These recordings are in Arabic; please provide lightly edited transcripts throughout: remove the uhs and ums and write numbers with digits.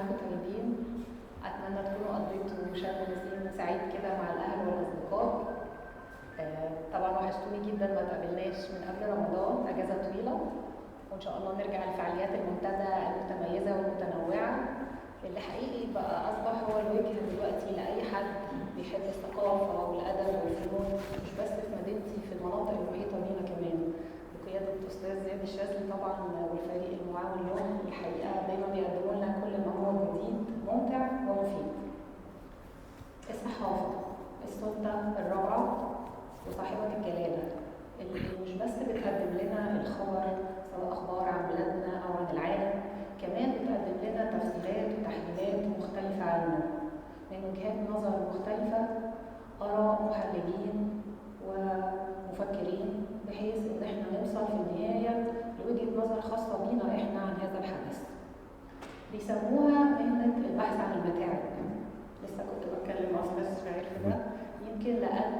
معاكم طيبين. أتمنى تكونوا قضيتوا شم نسيم سعيد كده مع الأهل والأصدقاء. طبعا وحشتوني جدا، ما تقابلناش من قبل رمضان، أجازة طويلة، وإن شاء الله نرجع لفعاليات المنتدى المتميزة والمتنوعة اللي حقيقي بقى أصبح هو الوجه دلوقتي لأي حد بيحب الثقافة والأدب والفنون، مش بس في مدينتي، في المناطق المحيطة بينا كمان، بقيادة الأستاذ زياد الشاذلي طبعا والفريق المعاون له. الحقيقة دايما بيقدموا لنا كل ما هو جديد ممتع ومفيد. الصحافة السلطة الرابعة وصاحبة الجلالة اللي مش بس بتقدم لنا الخبر، سواء أخبار عن بلادنا أو عن العالم، كمان بتقدم لنا تفسيرات وتحليلات مختلفة عنه من وجهات نظر مختلفة، آراء محللين ومفكرين، بحيث إن احنا نوصل في النهاية لوجهة نظر خاصة بينا احنا عن هذا الحدث. بيسموها مهنة البحث عن المتاعب. لسه كنت بتكلم مع أستاذ شاعر في ده، يمكن لأن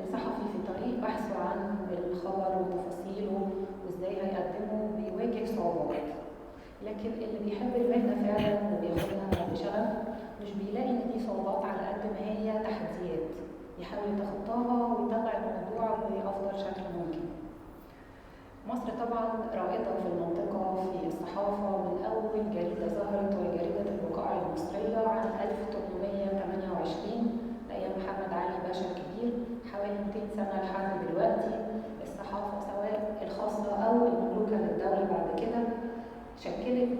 الصحفي في طريق بحثه عن الخبر وتفاصيله وإزاي هيقدمه بيواجه صعوبات، لكن اللي بيحب المهنة فعلا وبياخدها بشغف مش بيلاقي إن دي صعوبات على قد ما هي تحديات، يحاول يتخطاها ويطلع الموضوع بأفضل شكل ممكن. مصر طبعا رائدة في المنطقة في الصحافة من أول جريدة ظهرت، وهي جريدة الوقائع المصرية عام 1828 أيام محمد علي باشا الكبير، حوالي 200 سنة لحد دلوقتي. الصحافة سواء الخاصة أو المملوكة للدولة بعد كده شكلت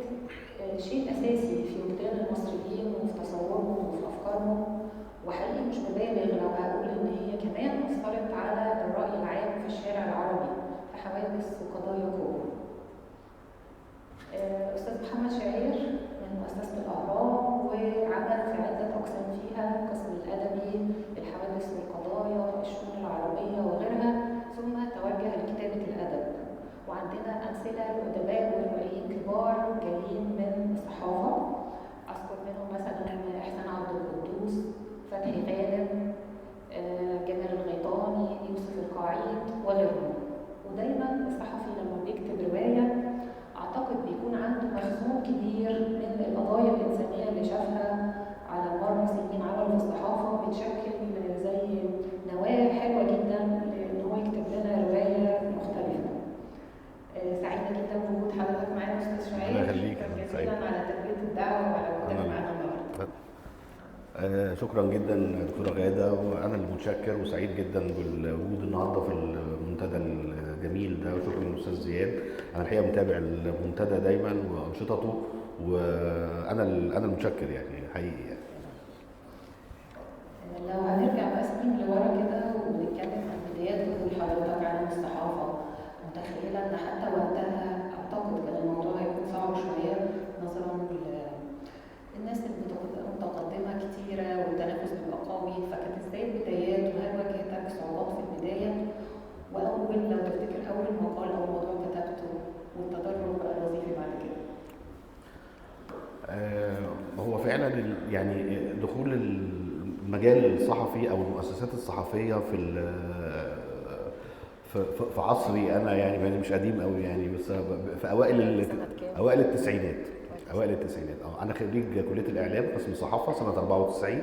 شيء أساسي في وجدان المصريين وفي تصورهم وفي أفكارهم، وحقيقي مش ببالغ لو هقول إن هي كمان أثرت على الرأي العام في الشارع العربي في حوادث وقضايا كبرى. أستاذ محمد شاعر من مؤسسة الأهرام، وعمل في عدة أقسام فيها، القسم الأدبي، الحوادث والقضايا، الشؤون العربية وغيرها، ثم توجه لكتابة الأدب. وعندنا أمثلة لأدباء وروائيين كبار جايين من الصحافة، أذكر منهم مثلا إحسان عبد القدوس، فتحي غانم، جمال الغيطاني، يوسف القعيد وغيرهم. ودايما الصحفي لما بيكتب رواية أعتقد بيكون عنده مخزون كبير من القضايا الإنسانية اللي شافها على مر سنين عمله في الصحافة، بتشكل زي نواة حلوة جدا إن هو يكتب لنا رواية مختلفة. سعيدة جدا بوجود حضرتك معانا أستاذ شعير. الله يخليك. جزيلا على تلبية الدعوة وعلى وجودك معانا النهارده. شكرا جدا دكتوره غاده، وانا اللي متشكر وسعيد جدا بالوجود النهارده في المنتدى الجميل ده، وشكرا للاستاذ زياد. انا الحقيقه متابع المنتدى دايما وانشطته، وانا المتشكر يعني حقيقي يعني. لو هنرجع بقى سنين لورا كده ونتكلم عن بدايات دخول حضرتك عالم الصحافه، متخيله ان حتى وقتها اعتقد كان الموضوع هيكون صعب شويه نظرا للناس المتقدمه كتيره والتنافس بيبقى قوي، فكانت ازاي البدايات وهل واجهتك صعوبات في البدايه؟ واول لو تفتكر اول مقال او موضوع كتبته والتدرج بقى الوظيفي بعد كده. هو فعلا يعني دخول المجال الصحفي او المؤسسات الصحفيه في عصري انا يعني مش قديم قوي يعني، بس في اوائل التسعينات. انا خريج كليه الاعلام قسم صحافه سنه 94،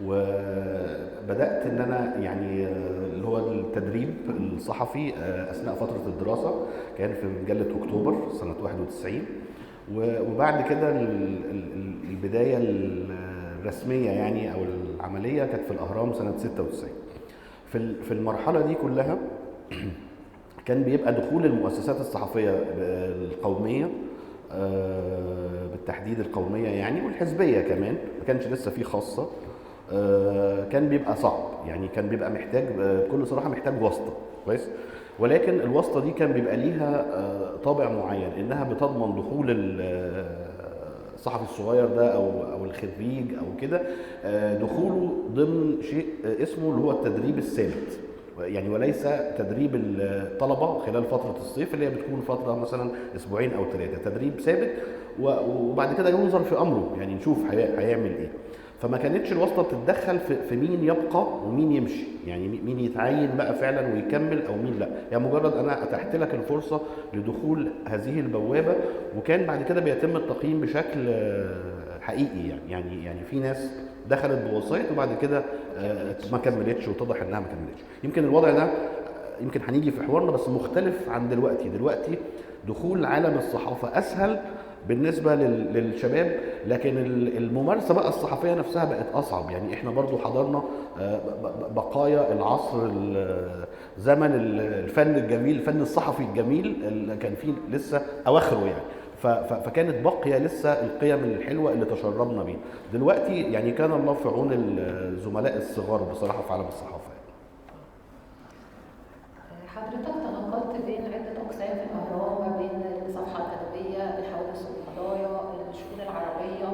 وبدات ان انا يعني اللي هو التدريب الصحفي اثناء فتره الدراسه، كان في مجله اكتوبر سنه 91، وبعد كده البدايه الرسميه يعني او العمليه كانت في الاهرام سنه 96. في المرحله دي كلها كان بيبقى دخول المؤسسات الصحفيه القوميه بالتحديد القوميه يعني، والحزبيه كمان، ما كانش لسه في خاصه، كان بيبقى صعب يعني، كان بيبقى محتاج بكل صراحه محتاج واسطه كويس، ولكن الواسطه دي كان بيبقى ليها طابع معين، انها بتضمن دخول الصحفي الصغير ده او الخريج او كده دخوله ضمن شيء اسمه اللي هو التدريب الثابت يعني، وليس تدريب الطلبه خلال فتره الصيف اللي هي بتكون فتره مثلا اسبوعين او 3، تدريب ثابت وبعد كده ينظر في امره يعني نشوف هيعمل ايه. فما كانتش الواسطه بتتدخل في مين يبقى ومين يمشي، يعني مين يتعين بقى فعلا ويكمل او مين لا، يعني مجرد انا اتحت لك الفرصه لدخول هذه البوابه، وكان بعد كده بيتم التقييم بشكل حقيقي يعني في ناس دخلت بوسايط وبعد كده ما كملتش، واتضح انها ما كملتش. يمكن الوضع ده يمكن هنيجي في حوارنا بس مختلف عن دلوقتي دخول عالم الصحافه اسهل بالنسبه للشباب، لكن الممارسه بقى الصحفيه نفسها بقت اصعب. يعني احنا برضو حضرنا بقايا العصر زمن الفن الجميل، الفن الصحفي الجميل اللي كان فيه لسه اواخره يعني. فكانت باقيه لسه القيم الحلوه اللي تشربنا بيها. دلوقتي يعني كان الله في عون الزملاء الصغار بصراحه في عالم الصحافه. حضرتك تنقلت بين عدة أقسام في الأهرام، ما بين الصفحة الأدبية، الحوادث والقضايا، الشؤون العربية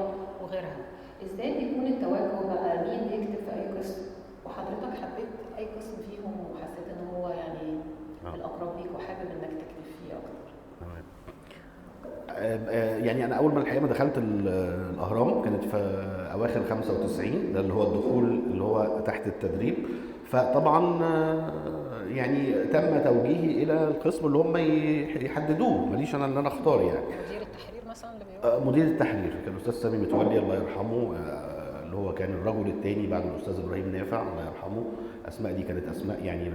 وغيرها. إزاي بيكون التوجه بقى مين يكتب في أي قسم؟ وحضرتك حبيت أي قسم فيهم وحسيت إن هو يعني الأقرب ليك وحابب إنك تكتب فيه أكتر؟ يعني انا اول ما الحقيقه ما دخلت الاهرام كانت في اواخر 95، ده اللي هو الدخول اللي هو تحت التدريب. فطبعا يعني تم توجيهي الى القسم اللي هم يحددوه، ماليش انا اللي انا اختار يعني. مدير التحرير مثلا اللي بيقول؟ مدير التحرير كان الاستاذ سامي متولي الله يرحمه، اللي هو كان الرجل الثاني بعد الاستاذ ابراهيم نافع الله يرحمه. اسماء دي كانت اسماء يعني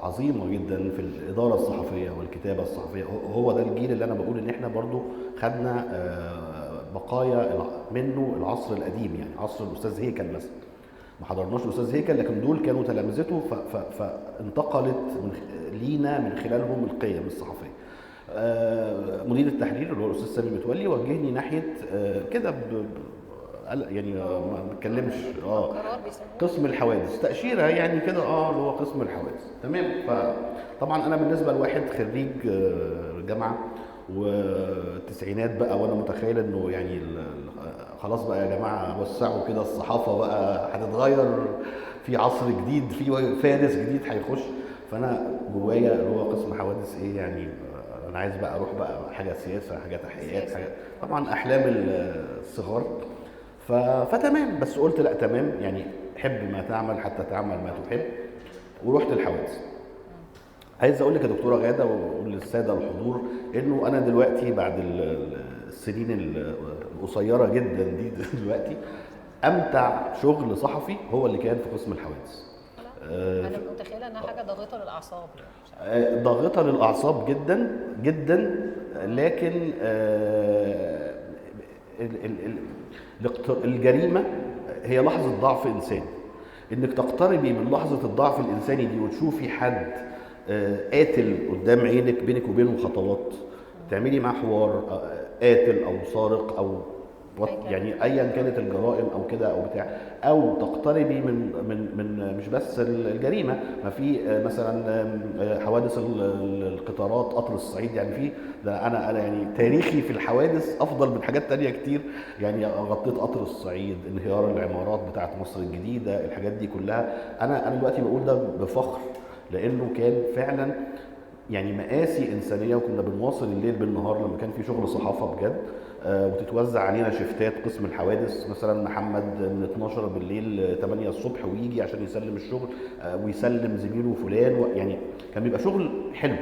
عظيمه جدا في الاداره الصحفيه والكتابه الصحفيه. هو ده الجيل اللي انا بقول ان احنا برضو خدنا بقايا منه العصر القديم، يعني عصر الاستاذ هيكل مثلا. ما حضرناش الاستاذ هيكل لكن دول كانوا تلامذته، فانتقلت لينا من خلالهم القيم الصحفيه. مدير التحرير اللي هو الاستاذ سامي متولي وجهني ناحيه كده يعني ما بتكلمش قسم الحوادث تاشيره يعني كده، اللي هو قسم الحوادث تمام. فطبعا انا بالنسبه لواحد خريج جامعه والتسعينات بقى، وانا متخيل انه يعني خلاص بقى يا جماعه وسعوا كده الصحافه بقى هتتغير، في عصر جديد، في فارس جديد هيخش. فانا جوايا اللي هو قسم حوادث ايه يعني، انا عايز بقى اروح بقى حاجه سياسه، حاجه تحقيقات، حاجه طبعا احلام الصغار. فتمام، بس قلت لا تمام يعني حب ما تعمل حتى تعمل ما تحب، ورحت الحوادث. عايز اقول لك يا دكتوره غاده واقول للساده الحضور انه انا دلوقتي بعد السنين القصيره جدا دي دلوقتي امتع شغل صحفي هو اللي كان في قسم الحوادث. انا متخيله انها حاجه ضاغطه للاعصاب ضاغطه للاعصاب جدا جدا، لكن الجريمه هي لحظه ضعف انساني. انك تقتربي من لحظه الضعف الانساني دي وتشوفي حد قاتل قدام عينك، بينك وبينه خطوات، تعملي معاه حوار، قاتل او سارق او يعني ايا كانت الجرائم او كده او بتاع، او تقتربي من مش بس الجريمه، ما في مثلا حوادث القطارات، قطر الصعيد، يعني في ده انا يعني تاريخي في الحوادث افضل من حاجات تانية كتير. يعني غطيت قطر الصعيد، انهيار العمارات بتاعت مصر الجديده، الحاجات دي كلها انا دلوقتي بقول ده بفخر، لانه كان فعلا يعني مقاسي انسانيه، وكنا بنواصل الليل بالنهار لما كان في شغل صحافه بجد. وتتوزع علينا شيفتات قسم الحوادث، مثلا محمد من 12 بالليل 8 الصبح ويجي عشان يسلم الشغل ويسلم زميله فلان، يعني كان بيبقى شغل حلو.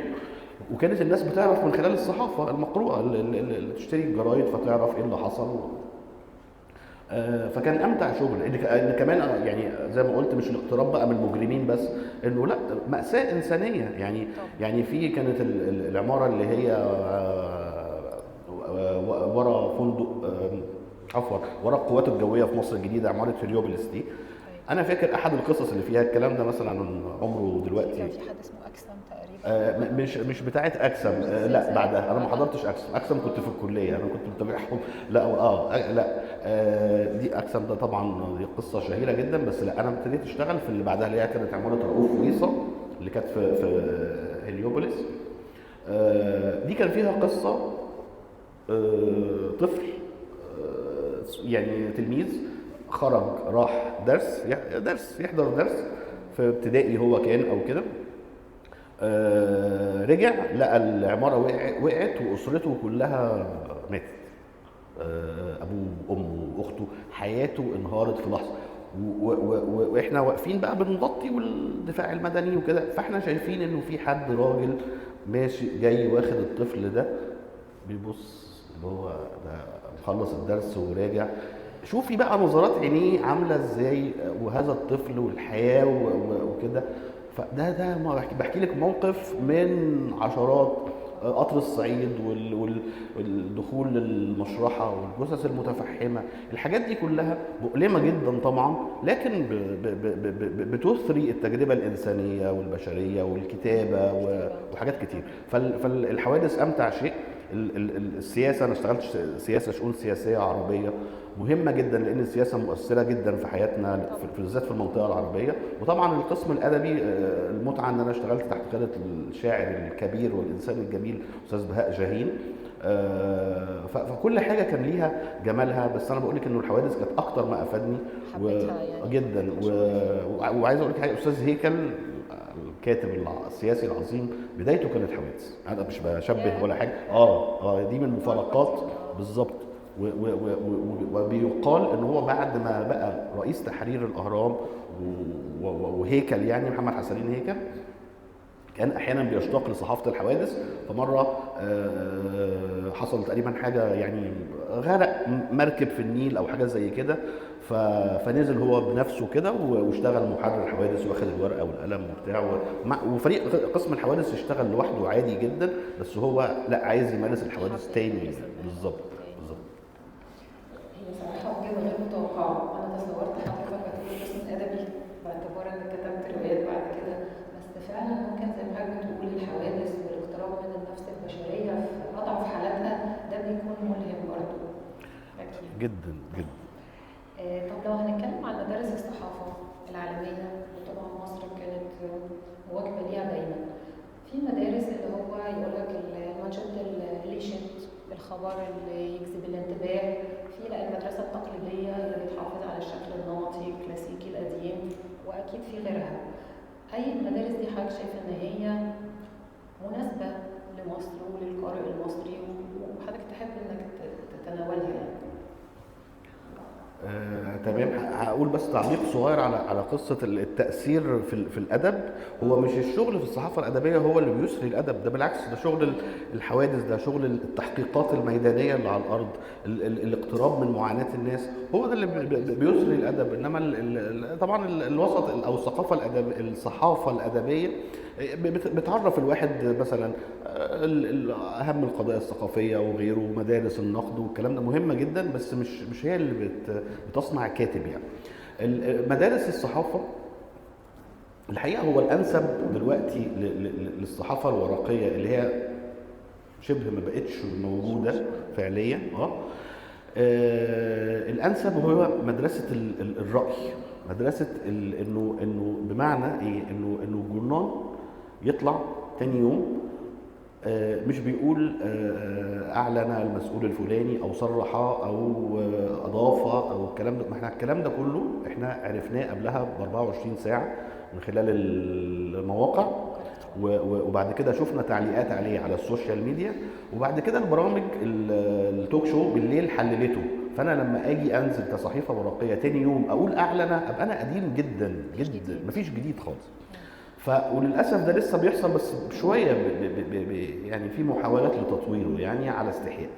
وكانت الناس بتعرف من خلال الصحافه المقروءه اللي تشتري الجرايد فتعرف ايه اللي حصل. فكان امتع شغل ان كمان يعني زي ما قلت مش الاقتراب بقى من المجرمين بس، انه لا مأساة انسانيه يعني في كانت العماره اللي هي ورا فندق عفوا ورا القوات الجويه في مصر الجديده، عماره هليوبوليس دي. انا فاكر احد القصص اللي فيها الكلام ده مثلا عن عمره دلوقتي. كان في حد اسمه اكسم تقريبا. مش بتاعه اكسم، لا بعدها انا ما حضرتش اكسم كنت في الكليه، انا كنت متابعهم. لا لا دي اكسم ده طبعا دي قصه شهيره جدا، بس لا انا ابتديت اشتغل في اللي بعدها اللي هي كانت عماره رؤوف ويصه اللي كانت في هليوبوليس. دي كان فيها قصه طفل يعني تلميذ خرج راح درس يحضر درس في ابتدائي هو كان او كده، رجع لقى العماره وقعت واسرته كلها ماتت، ابوه وامه واخته، حياته انهارت في لحظه. واحنا واقفين بقى بنغطي والدفاع المدني وكده، فاحنا شايفين انه في حد راجل ماشي جاي واخد الطفل ده بيبص اللي هو ده مخلص الدرس وراجع. شوفي بقى نظرات عينيه عامله ازاي، وهذا الطفل والحياه وكده. فده ما بحكي لك موقف من عشرات. قطر الصعيد والدخول للمشرحه والجثث المتفحمه، الحاجات دي كلها مؤلمه جدا طبعا، لكن بتثري التجربه الانسانيه والبشريه والكتابه وحاجات كتير. فالحوادث امتع شيء. السياسه، انا اشتغلت سياسه، شؤون سياسيه عربيه مهمه جدا، لان السياسه مؤثره جدا في حياتنا بالذات في المنطقه العربيه. وطبعا القسم الادبي المتعه ان انا اشتغلت تحت قياده الشاعر الكبير والانسان الجميل استاذ بهاء جاهين. فكل حاجه كان ليها جمالها، بس انا بقول لك انه الحوادث كانت اكتر ما افادني حبيتها يعني جدا. وعايز اقول لك حاجه، استاذ هيكل الكاتب السياسي العظيم بدايته كانت حوادث. انا مش بشبه ولا حاجه، دي من المفارقات بالظبط. وبيقال ان هو بعد ما بقى رئيس تحرير الاهرام وهيكل، يعني محمد حسنين هيكل، كان احيانا بيشتاق لصحافه الحوادث. فمره حصل تقريبا حاجه، يعني غرق مركب في النيل او حاجه زي كده، فنزل هو بنفسه كده واشتغل محرر حوادث، واخد الورقه والقلم وبتاع، وفريق قسم الحوادث اشتغل لوحده عادي جدا، بس هو لا عايز يمارس الحوادث تاني. بالظبط. هي صراحة وجهة غير متوقعة. أنا تصورت حضرتك هتقولي قسم أدبي باعتبار إنك كتبت روايات بعد كده، بس فعلا ممكن زي ما حضرتك بتقول الحوادث والاقتراب من النفس البشرية في أضعف حالاتها ده بيكون ملهم برضه. أكيد. جدا جدا. طب لو هنتكلم عن مدارس الصحافة العالمية، وطبعا مصر كانت مواكبة ليها دايما، في مدارس اللي هو يقول لك المانشيت اللي يشد الخبر اللي يجذب الانتباه، في لا المدرسة التقليدية اللي بتحافظ على الشكل النمطي الكلاسيكي القديم، وأكيد في غيرها. أي المدارس دي حضرتك شايفة إن هي مناسبة لمصر وللقارئ المصري وحضرتك تحب إنك تتناولها يعني؟ تمام. هقول بس تعليق صغير على قصه التاثير في الادب. هو مش الشغل في الصحافه الادبيه هو اللي بيسري الادب، ده بالعكس، ده شغل الحوادث، ده شغل التحقيقات الميدانيه اللي على الارض، الاقتراب من معاناه الناس، هو ده اللي بيسري الادب. انما طبعا الوسط او الصحافه الادبيه بتعرف الواحد مثلا اهم القضايا الثقافيه وغيره، ومدارس النقد والكلام ده مهمه جدا، بس مش هي اللي بتصنع الكاتب يعني. مدارس الصحافه الحقيقه هو الانسب دلوقتي للصحافه الورقيه اللي هي شبه ما بقتش موجوده فعليا. الانسب هو مدرسه الراي، مدرسه انه بمعنى ايه، انه الجورنال يطلع تاني يوم مش بيقول اعلن المسؤول الفلاني او صرح او اضاف او الكلام ده. ما احنا الكلام ده كله احنا عرفناه قبلها ب 24 ساعه من خلال المواقع، وبعد كده شفنا تعليقات عليه على السوشيال ميديا، وبعد كده البرامج التوك شو بالليل حللته. فانا لما اجي انزل كصحيفه ورقيه تاني يوم اقول اعلن، ابقى انا قديم جدا جدا، مفيش جديد خالص. وللاسف ده لسه بيحصل بس شويه يعني في محاولات لتطويره يعني على استحياء.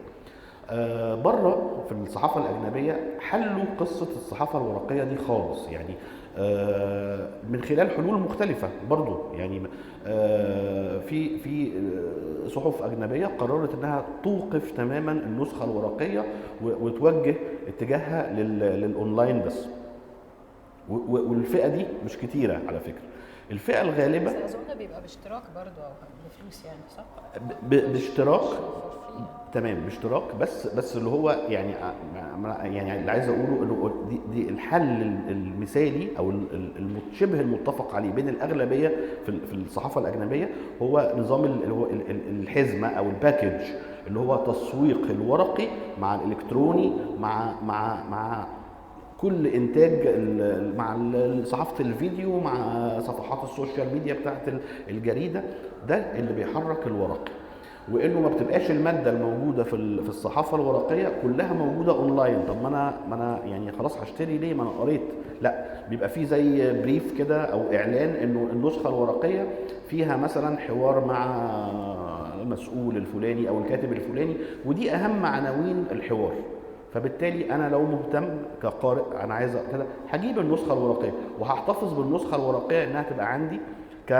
بره في الصحافه الاجنبيه حلوا قصه الصحافه الورقيه دي خالص، يعني من خلال حلول مختلفه برضو. يعني في صحف اجنبيه قررت انها توقف تماما النسخه الورقيه وتوجه اتجاهها للاونلاين بس. والفئه دي مش كتيره على فكره. الفئه الغالبه بس اظن بيبقى باشتراك برضو او بفلوس يعني، صح؟ باشتراك، تمام، باشتراك، بس اللي هو يعني اللي عايز اقوله انه دي الحل المثالي او شبه المتفق عليه بين الاغلبيه في الصحافه الاجنبيه، هو نظام اللي هو الحزمه او الباكج، اللي هو تسويق الورقي مع الالكتروني مع كل انتاج، مع صحافه الفيديو، مع صفحات السوشيال ميديا بتاعت الجريده. ده اللي بيحرك الورقي، وانه ما بتبقاش الماده الموجوده في الصحافه الورقيه كلها موجوده اونلاين. طب ما انا يعني خلاص هشتري ليه، ما انا قريت. لا، بيبقى فيه زي بريف كده او اعلان انه النسخه الورقيه فيها مثلا حوار مع المسؤول الفلاني او الكاتب الفلاني، ودي اهم عناوين الحوار. فبالتالي انا لو مهتم كقارئ انا عايز كده هجيب النسخه الورقيه وهحتفظ بالنسخه الورقيه انها تبقى عندي ك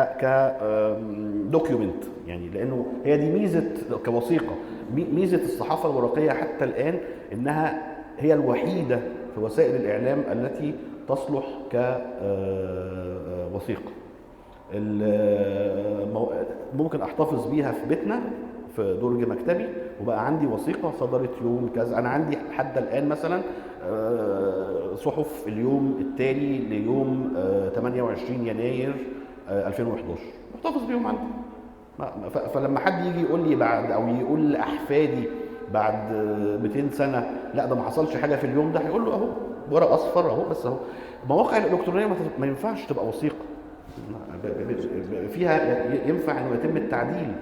دوكيومنت، يعني لانه هي دي ميزه كوثيقه. ميزه الصحافه الورقيه حتى الان انها هي الوحيده في وسائل الاعلام التي تصلح كوثيقه. ممكن احتفظ بيها في بيتنا في درج مكتبي وبقى عندي وثيقه صدرت يوم كذا. انا عندي حتى الان مثلا صحف اليوم التالي ليوم 28 يناير 2011 محتفظ بيهم عندي. فلما حد يجي يقول لي بعد او يقول لاحفادي بعد 200 سنه لا ده ما حصلش حاجه في اليوم ده، هيقول له اهو ورق اصفر اهو. بس اهو المواقع الالكترونيه ما ينفعش تبقى وثيقه فيها، ينفع انه يتم التعديل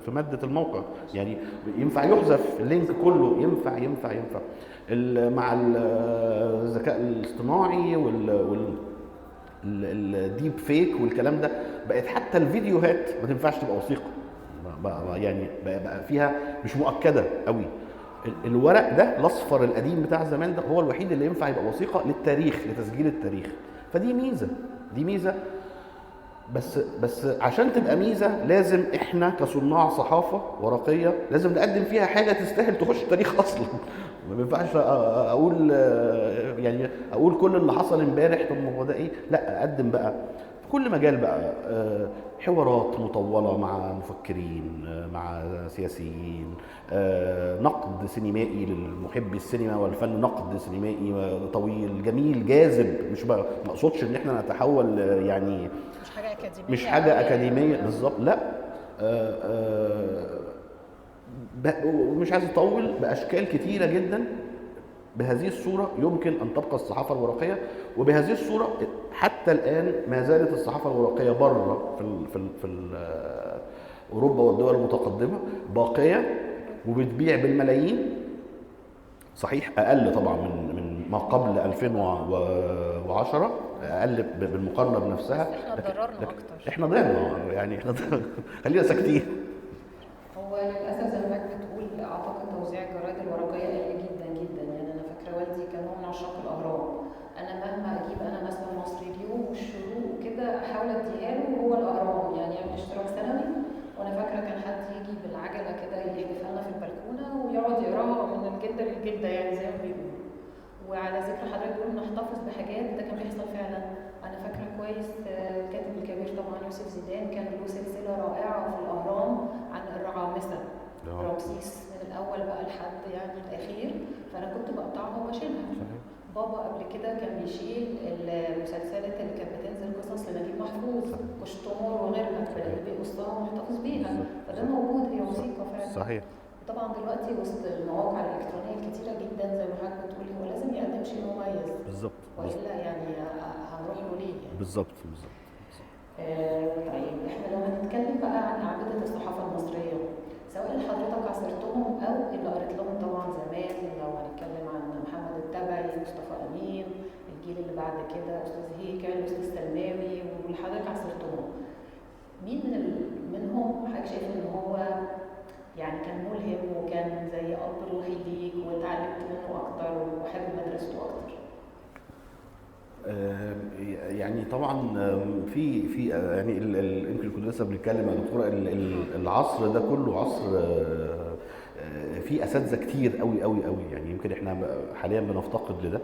في ماده الموقع، يعني ينفع يحذف اللينك كله، ينفع مع الذكاء الاصطناعي الديب فيك والكلام ده بقت حتى الفيديوهات ما تنفعش تبقى وثيقه، يعني بقى فيها مش مؤكده قوي. الورق ده الاصفر القديم بتاع زمان ده هو الوحيد اللي ينفع يبقى وثيقه للتاريخ، لتسجيل التاريخ. فدي ميزه بس عشان تبقى ميزه لازم احنا كصناع صحافه ورقيه لازم نقدم فيها حاجه تستاهل تخش التاريخ اصلا. ما ينفعش اقول يعني اقول كل اللي حصل امبارح طب ما هو ده ايه، لا اقدم بقى في كل مجال بقى حوارات مطوله مع مفكرين مع سياسيين، نقد سينمائي للمحب السينما والفن، نقد سينمائي طويل جميل جاذب. مش ما اقصدش ان احنا نتحول يعني مش حاجه اكاديميه بالظبط، لا ومش عايز اطول باشكال كتيره جدا. بهذه الصوره يمكن ان تبقى الصحافه الورقيه، وبهذه الصوره حتى الان ما زالت الصحافه الورقيه بره في اوروبا والدول المتقدمه باقيه وبتبيع بالملايين. صحيح اقل طبعا من ما قبل 2010، اقل بالمقارنه بنفسها، احنا اتضررنا اكتر. احنا ضعنا يعني خلينا ساكتين. هو للاسف زي ما حضرتك بتقول اعتقد توزيع الجرايد الورقيه قل جدا جدا. يعني انا فاكره والدي كان هو من عشاق الاهرام، انا مهما اجيب انا مثلا مصري اليوم والشروق وكده احاول اديها له وهو الاهرام يعني يعمل اشتراك سنوي. وانا فاكره كان حد يجي بالعجله كده يحدفها لنا في البلكونه ويقعد يقراها من الجده للجده يعني زي ما بيقولوا. وعلى ذكر حضرتك بيقول نحتفظ بحاجات، ده كان بيحصل فعلا. انا فاكره كويس الكاتب الكبير طبعا يوسف زيدان كان له سلسله رائعه في الاهرام عن الرعامسه رمسيس من الاول بقى لحد يعني الاخير، فانا كنت بقطعها وبشيلها. بابا قبل كده كان بيشيل المسلسلات اللي كانت بتنزل قصص لنجيب محفوظ كشتمور وغيرها اللي بيقصها ومحتفظ بيها، فده موجود، هي وثيقه فعلا. صحيح. طبعا دلوقتي وسط المواقع الالكترونيه الكتيره جدا زي ما حضرتك بتقولي هو لازم يقدم شيء مميز بالظبط، والا يعني هنروح له ليه يعني. بالظبط. طيب احنا لو هنتكلم بقى عن اعمده الصحافه المصريه سواء اللي حضرتك عاصرتهم او اللي قريت لهم طبعا زمان، لو هنتكلم عن محمد التبعي، مصطفى امين، الجيل اللي بعد كده استاذ هيكل، استاذ سلماوي، واللي حضرتك عاصرتهم، مين منهم حضرتك شايف ان هو يعني كان ملهم وكان زي اب روحي ليك واتعلمت منه اكتر وحابب مدرسته اكتر؟ يعني طبعا في يعني يمكن كنا لسه بنتكلم يا دكتوره العصر ده كله عصر فيه اساتذه كتير قوي قوي قوي، يعني يمكن احنا حاليا بنفتقد لده.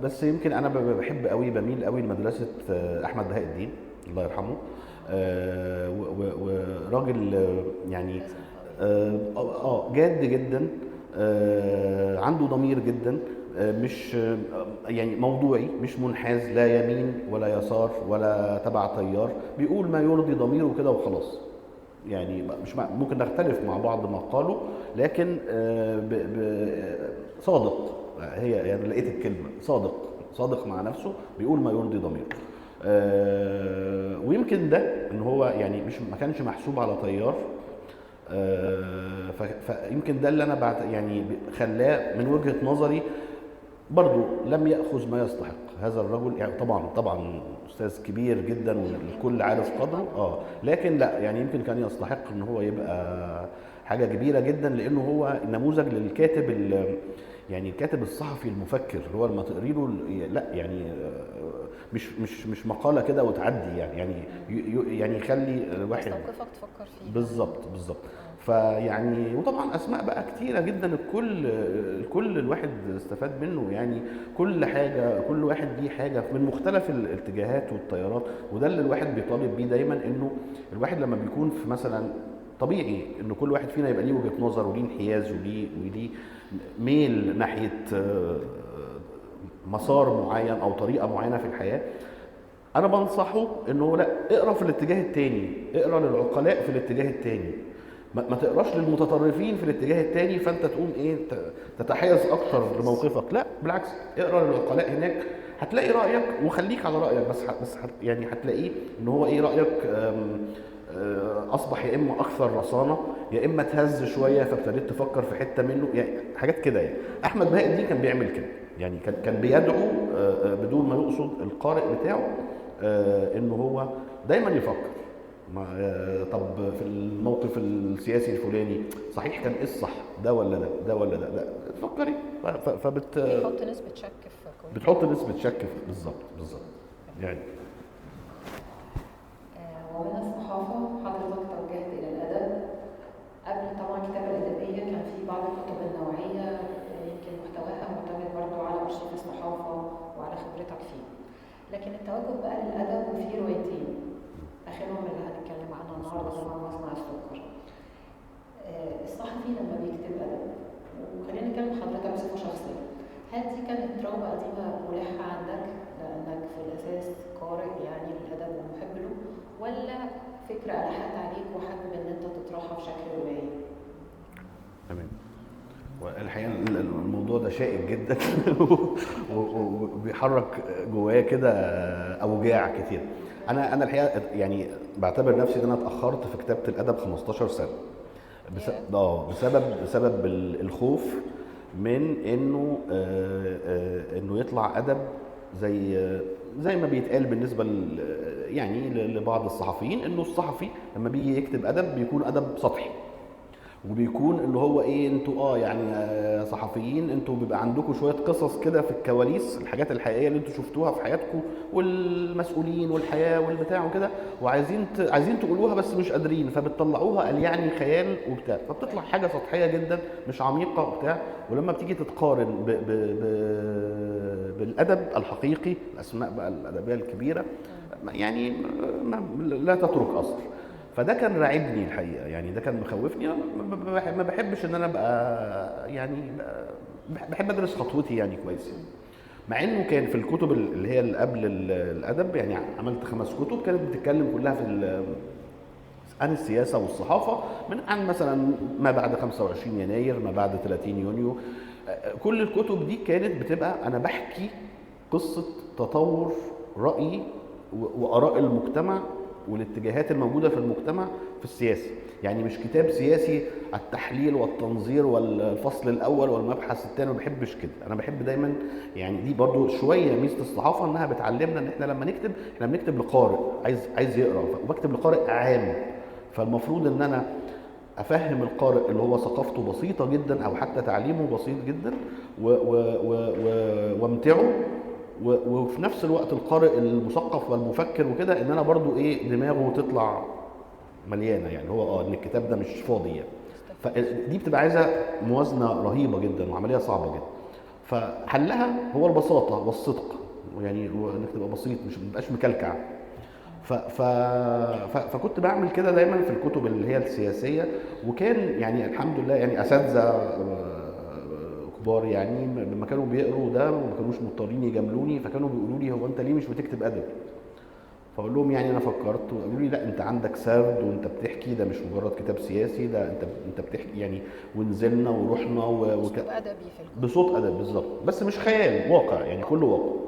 بس يمكن انا بحب قوي بميل قوي لمدرسه احمد بهاء الدين الله يرحمه. وراجل يعني جاد جدا، عنده ضمير جدا، مش يعني موضوعي، مش منحاز لا يمين ولا يسار ولا تبع تيار، بيقول ما يرضي ضميره كده وخلاص. يعني مش ممكن نختلف مع بعض مقاله لكن صادق، هي يعني لقيت الكلمه صادق مع نفسه، بيقول ما يرضي ضميره. ويمكن ده ان هو يعني ما كانش محسوب على تيار، فيمكن ده اللي انا بعد يعني خلاه من وجهه نظري برضو لم يأخذ ما يستحق هذا الرجل. يعني طبعا أستاذ كبير جدا والكل عارف قدره، لكن لا يعني يمكن كان يستحق ان هو يبقى حاجة كبيرة جدا، لانه هو نموذج للكاتب يعني الكاتب الصحفي المفكر، اللي هو لما تقري له لا يعني مش مقالة كده وتعدي، يعني يخلي الواحد يستوقفك تفكر فيه. بالظبط. فيعني وطبعا اسماء بقى كتيره جدا، الكل الواحد استفاد منه، يعني كل واحد ليه حاجه من مختلف الاتجاهات والتيارات. وده اللي الواحد بيطالب بيه دايما، انه الواحد لما بيكون في مثلا طبيعي ان كل واحد فينا يبقى ليه وجهه نظر وليه انحياز وليه ميل ناحيه مسار معين او طريقه معينه في الحياه. انا بنصحه انه لا، اقرا في الاتجاه التاني، اقرا للعقلاء في الاتجاه التاني، ما تقراش للمتطرفين في الاتجاه التاني فانت تقوم ايه تتحيز اكتر لموقفك. لا بالعكس، اقرا للعقلاء هناك، هتلاقي رايك وخليك على رايك، بس يعني هتلاقيه ان هو ايه رايك اصبح يا اما اكثر رصانه يا اما تهز شويه فابتديت تفكر في حته منه، يعني حاجات كده. يعني احمد بهاء الدين كان بيعمل كده، يعني كان بيدعو بدون ما يقصد القارئ بتاعه انه هو دايما يفكر طب في الموقف السياسي الفلاني صحيح كان ايه الصح، ده ولا ده ولا ده، لا تفكري بيحط نسبه شك في بتحط نسبه شك بالظبط يعني. ومن الصحافه حضرتك توجهت الى الادب قبل طبعا الكتابه الادبيه، كان في بعض الكتب النوعيه يمكن محتواها معتمد برضه على ارشيف الصحافه وعلى خبرتك فيه، لكن التوجه بقى للادب وفي روايتين اخرهم اللي هنتكلم عنها النهارده طبعا مصنع السكر. الصحفي لما بيكتب ادب، وخلينا نتكلم حضرتك بصفه شخصيه، هل دي كانت تروما قديمه ملحه عندك لانك في الاساس قارئ يعني للادب ومحب له، ولا فكره الحت عليك وحابب ان انت تطرحها في شكل روايه؟ تمام. والحقيقه الموضوع ده شائك جدا وبيحرك جوايا كده اوجاع كتير. انا الحقيقه يعني بعتبر نفسي ان انا اتاخرت في كتابه الادب 15 سنه بسبب الخوف من انه يطلع ادب زي ما بيتقال بالنسبه يعني لبعض الصحفيين، انه الصحفي لما بيجي يكتب ادب بيكون ادب سطحي، وبيكون اللي هو ايه انتوا يعني صحفيين انتوا بيبقى عندكم شويه قصص كده في الكواليس، الحاجات الحقيقيه اللي انتوا شفتوها في حياتكم والمسؤولين والحياه والبتاع وكده، عايزين تقولوها بس مش قادرين، فبتطلعوها قال يعني خيال وبتاع، فبتطلع حاجه سطحيه جدا مش عميقه وبتاع. ولما بتيجي تتقارن بالادب الحقيقي، الاسماء بقى الادبيه الكبيره يعني لا تترك اثر. فده كان راعبني الحقيقه، يعني ده كان مخوفني. ما بحبش ان انا ابقى يعني بحب ادرس خطوتي يعني كويس، مع انه كان في الكتب اللي هي اللي قبل الادب، يعني عملت 5 كتب كانت بتتكلم كلها عن السياسه والصحافه، عن مثلا ما بعد 25 يناير، ما بعد 30 يونيو. كل الكتب دي كانت بتبقى انا بحكي قصه تطور راي واراء المجتمع والاتجاهات الموجوده في المجتمع في السياسه، يعني مش كتاب سياسي التحليل والتنظير والفصل الاول والمبحث الثاني، ما بحبش كده. انا بحب دايما يعني دي برضو شويه ميزه الصحافه، انها بتعلمنا ان احنا لما نكتب احنا بنكتب لقارئ عايز يقرا، وبكتب لقارئ عام، فالمفروض ان انا افهم القارئ اللي هو ثقافته بسيطه جدا او حتى تعليمه بسيط جدا وامتعه، وفي نفس الوقت القارئ المثقف والمفكر وكده ان انا برضو ايه دماغه تطلع مليانه، يعني هو ان الكتاب ده مش فاضي يعني. فدي بتبقى عايزه موازنه رهيبه جدا وعمليه صعبه جدا. فحلها هو البساطه والصدق، يعني انك تبقى بسيط، مش مبقاش مكلكع. فكنت بعمل كده دايما في الكتب اللي هي السياسيه، وكان يعني الحمد لله يعني اساتذه كبار يعني لما كانوا بيقروا ده وما كانوش مضطرين يجاملوني، فكانوا بيقولوا لي هو انت ليه مش بتكتب ادب؟ فاقول لهم يعني انا فكرت، وقالوا لي لا انت عندك سرد وانت بتحكي، ده مش مجرد كتاب سياسي، ده انت بتحكي يعني، ونزلنا ورحنا بصوت ادبي في الكتب، بصوت ادب بالظبط، بس مش خيال، واقع يعني كله واقع.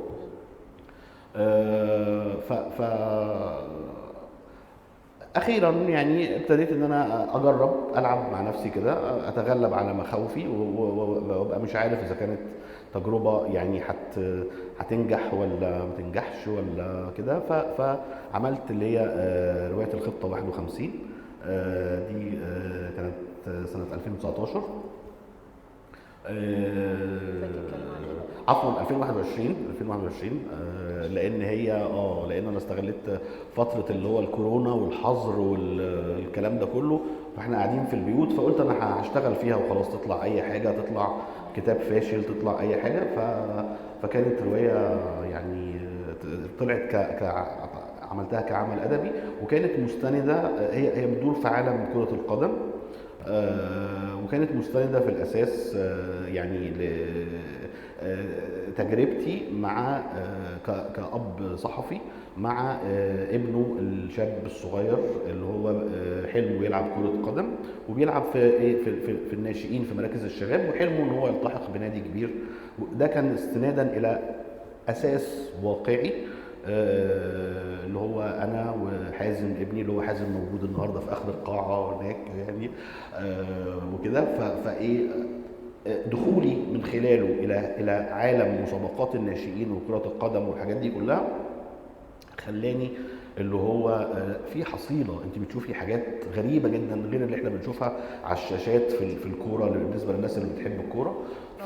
اخيرا يعني ابتديت ان انا اجرب العب مع نفسي كده، اتغلب على مخاوفي وابقى مش عارف اذا كانت تجربه يعني هتنجح ولا ما تنجحش ولا كده. فعملت اللي هي روايه الخطه 51. دي كانت سنه 2019. بتتكلم عن ايه بقى؟ عفوا 2021. لان انا استغلت فتره اللي هو الكورونا والحظر والكلام ده كله، فاحنا قاعدين في البيوت، فقلت انا هشتغل فيها وخلاص، تطلع اي حاجه، تطلع كتاب فاشل، تطلع اي حاجه. فكانت روايه يعني طلعت عملتها كعمل ادبي، وكانت مستنده، هي بتدور في عالم كره القدم. وكانت مستندة في الأساس يعني تجربتي مع كأب صحفي مع ابنه الشاب الصغير اللي هو حلمه يلعب كرة قدم، وبيلعب في الناشئين في مراكز الشباب، وحلمه ان هو يلتحق بنادي كبير. ده كان استنادا إلى أساس واقعي، اللي هو انا وحازم ابني، اللي هو حازم موجود النهارده في اخر القاعه هناك يعني، وكده. فايه دخولي من خلاله الى عالم مسابقات الناشئين وكرة القدم والحاجات دي كلها خلاني اللي هو في حصيله، انت بتشوفي حاجات غريبه جدا غير اللي احنا بنشوفها على الشاشات في الكوره بالنسبه للناس اللي بتحب الكوره.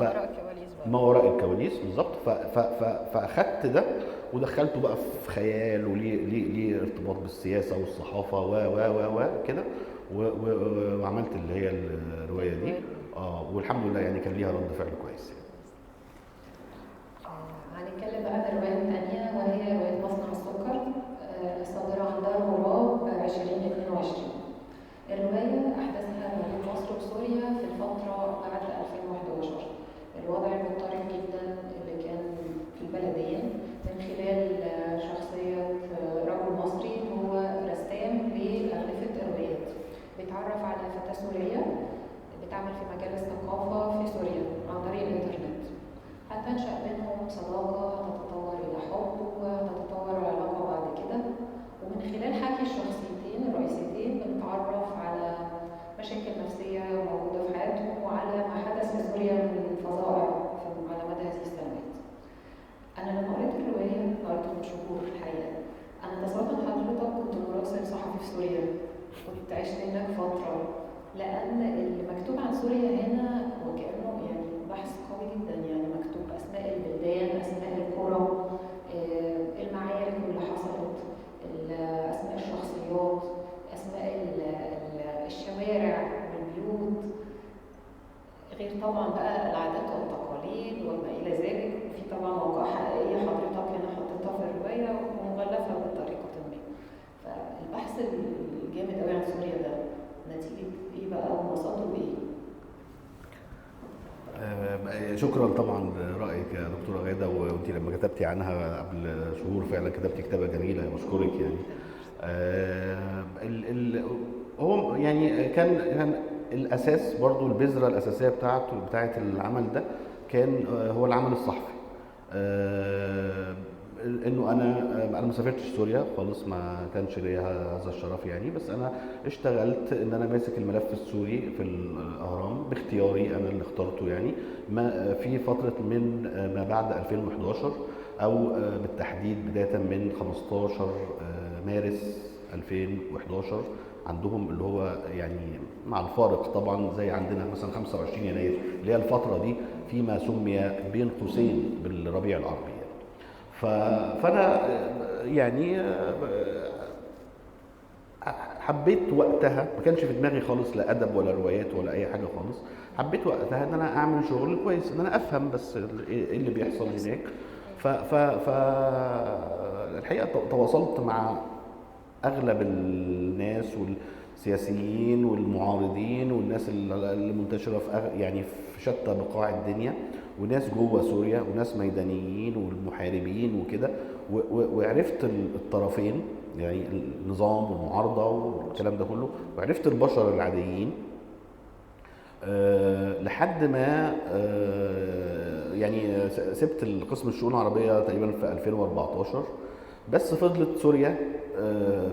ما وراء الكواليس بقى. ما وراء الكواليس بالظبط. فاخدت ده ودخلته بقى في خيال، وليه ارتباط بالسياسه والصحافه و كده، وعملت اللي هي الروايه دي. والحمد لله يعني كان ليها رد فعل كويس. هنتكلم بقى عن الرواية الثانية، وهي رواية مصنع السكر، صادرة عن دار غراب 2022. الرواية أحداثها ما بين مصر وسوريا في الفترة بعد 2011. الوضع المضطرب جدا اللي كان في البلدين من خلال شخصية رجل مصري هو رسام بأغلفة الروايات، بيتعرف على فتاة سورية بتعمل في مجال الثقافة في سوريا عن طريق الإنترنت. هتنشأ بينهم صداقة، هتتطور إلى حب، وهتتطور العلاقة بعد كده. ومن خلال حكي الشخصيتين الرئيسيتين بنتعرف على مشاكل نفسية موجودة في حياتهم، وعلى ما حدث في سوريا من فظائع على مدى هذه السنوات. أنا لما قريت الرواية قريتها من شهور الحقيقة. أنا تصورت إن حضرتك كنت مراسل صحفي في سوريا، كنت عشت هناك فترة، لأن اللي مكتوب عن سوريا هنا وكأنه يعني بحث قوي جدا، يعني مكتوب أسماء البلدان، أسماء القرى، المعارك اللي حصلت، أسماء الشخصيات، أسماء الشوارع والبيوت، غير طبعا بقى العادات والتقاليد وما إلى ذلك. وفي طبعا واقعة حقيقية حضرتك هنا حطيتها في الرواية ومغلفة بطريقة ما. فالبحث الجامد قوي عن سوريا ده نتيجة إيه بقى وانبسطوا بإيه؟ شكرا طبعا لرأيك يا دكتورة غادة، وانت لما كتبتي عنها قبل شهور فعلا كتبتي كتابة جميلة، بشكرك يعني. هو يعني كان الأساس برضو، البذرة الأساسية بتاعت العمل ده كان هو العمل الصحفي. انه انا ما سافرتش سوريا خالص، ما كانش ليا هذا الشرف يعني، بس انا اشتغلت ان انا ماسك الملف السوري في الاهرام باختياري، انا اللي اخترته يعني، ما في فتره من ما بعد 2011 او بالتحديد بدايه من 15 مارس 2011 عندهم، اللي هو يعني مع الفارق طبعا زي عندنا مثلا 25 يناير اللي هي الفتره دي فيما سمي بين قوسين بالربيع العربي. فانا يعني حبيت وقتها، ما كانش في دماغي خالص لا ادب ولا روايات ولا اي حاجه خالص، حبيت وقتها ان انا اعمل شغل كويس، ان انا افهم بس ايه اللي بيحصل هناك. ف الحقيقه تواصلت مع اغلب الناس والسياسيين والمعارضين والناس اللي منتشره في يعني في شتى بقاع الدنيا، وناس جوه سوريا وناس ميدانيين والمحاربين وكده، وعرفت الطرفين يعني النظام والمعارضه والكلام ده كله، وعرفت البشر العاديين لحد ما يعني سبت القسم الشؤون العربيه تقريبا في 2014، بس فضلت سوريا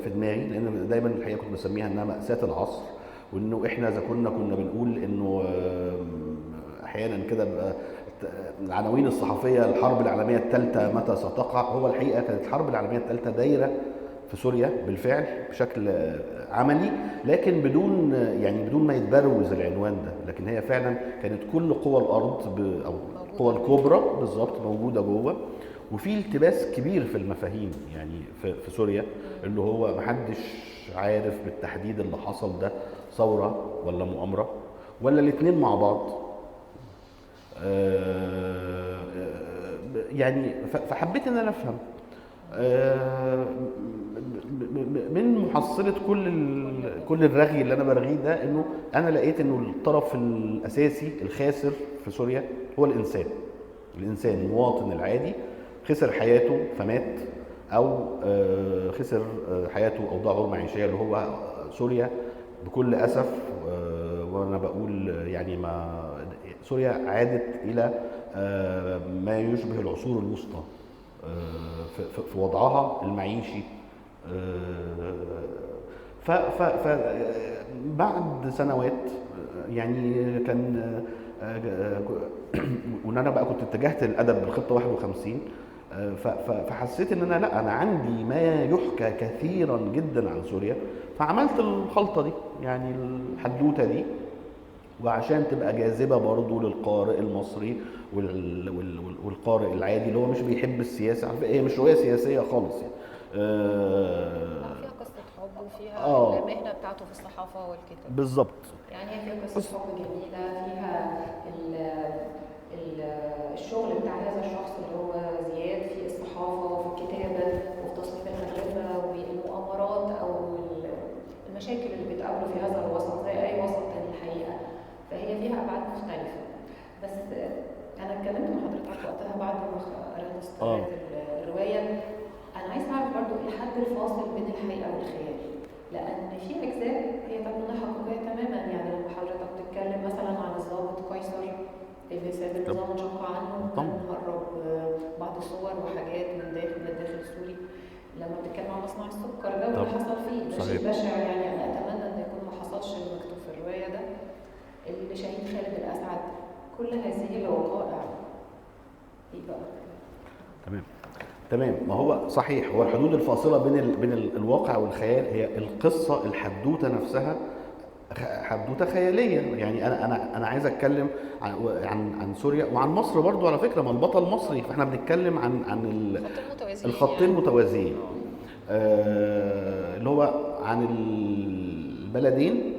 في دماغي، لان دايما الحقيقه كنت بسميها انها مأساة العصر، وانه احنا اذا كنا بنقول انه احيانا كده بقى العناوين الصحفيه الحرب العالميه الثالثه متى ستقع، هو الحقيقه كانت الحرب العالميه الثالثه دايره في سوريا بالفعل بشكل عملي، لكن بدون ما يتبروز العنوان ده، لكن هي فعلا كانت كل قوى الارض او القوى الكبرى بالظبط موجوده جوه، وفي التباس كبير في المفاهيم يعني في سوريا، اللي هو محدش عارف بالتحديد اللي حصل ده ثوره ولا مؤامره ولا الاثنين مع بعض. يعني فحبيت ان انا افهم من محصله كل الرغي اللي انا برغيه ده، انه انا لقيت انه الطرف الاساسي الخاسر في سوريا هو الانسان المواطن العادي، خسر حياته فمات، او خسر حياته او ضاع معيشيه اللي هو سوريا بكل اسف. وانا بقول يعني ما سوريا عادت الى ما يشبه العصور الوسطى في وضعها المعيشي. بعد سنوات يعني كان وان انا بقى كنت اتجهت للادب بالخطه 51، فحسيت ان انا عندي ما يحكى كثيرا جدا عن سوريا، فعملت الخلطه دي يعني الحدوته دي، وعشان تبقى جاذبه برضو للقارئ المصري والقارئ العادي اللي هو مش بيحب السياسه. على فكره هي مش روايه سياسيه خالص يعني. فيها قصة حب وفيها المهنة بتاعته في الصحافة والكتاب بالظبط. يعني هي فيها قصة حب جميلة، فيها الشغل بتاع هذا الشخص اللي هو زياد في الصحافة وفي الكتابة وفي تصميم الأغلفة والمؤامرات أو المشاكل اللي بتقابله في هذا الوسط زي أي وسط تاني الحقيقة. فهي فيها أبعاد مختلفة. بس أنا اتكلمت مع حضرتك وقتها بعد ما قرأت الرواية، أنا عايز أعرف برضو الحد الفاصل بين الحقيقة والخيال، لأن في أجزاء هي تكون حقيقية تماما. يعني لما حضرتك بتتكلم مثلا عن الضابط قيصر اللي ساب النظام انشق عنه وكان مهرب بعض الصور وحاجات من الداخل السوري، لما بتتكلم عن مصنع السكر ده واللي حصل فيه ده شيء بشع. يعني أنا أتمنى إن يكون ما حصلش المكتوب في الرواية ده، اللي شهيد خالد الأسعد، كل هذه الوقائع إيه بقى؟ تمام. ما هو صحيح، هو الحدود الفاصله بين الواقع والخيال هي القصه، الحدوته نفسها حدوته خياليه. يعني انا عايز اتكلم عن سوريا وعن مصر برضو على فكره، ما البطل مصري، فاحنا بنتكلم عن الخطين متوازيين اللي هو عن البلدين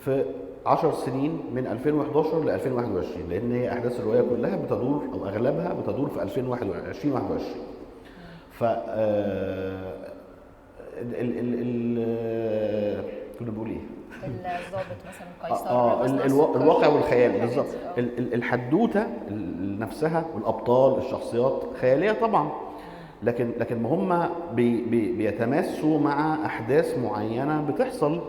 في 10 سنين من 2011 ل 2021، لان هي احداث الروايه كلها بتدور او اغلبها بتدور في 2021. ف كنا بنقول ايه؟ الضابط مثلا قيصر الواقع والخيال بالظبط. الحدوته نفسها والابطال الشخصيات خياليه طبعا، لكن ما هم بيتماسوا مع احداث معينه بتحصل،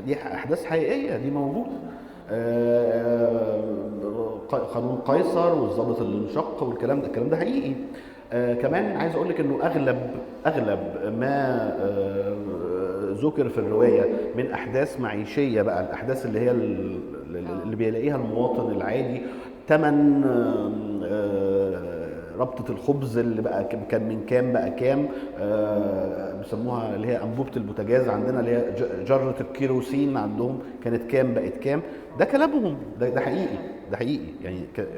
دي احداث حقيقيه دي موجوده. قانون قيصر والضابط اللي انشق والكلام ده حقيقي. كمان عايز اقول لك انه اغلب ما ذكر في الروايه من احداث معيشيه بقى، الاحداث اللي هي اللي بيلاقيها المواطن العادي، ثمن ربطه الخبز اللي بقى كان من كام بقى كام، بيسموها اللي هي انبوبه البوتاجاز عندنا اللي هي جره الكيروسين عندهم كانت كام بقت كام، ده كلامهم، ده حقيقي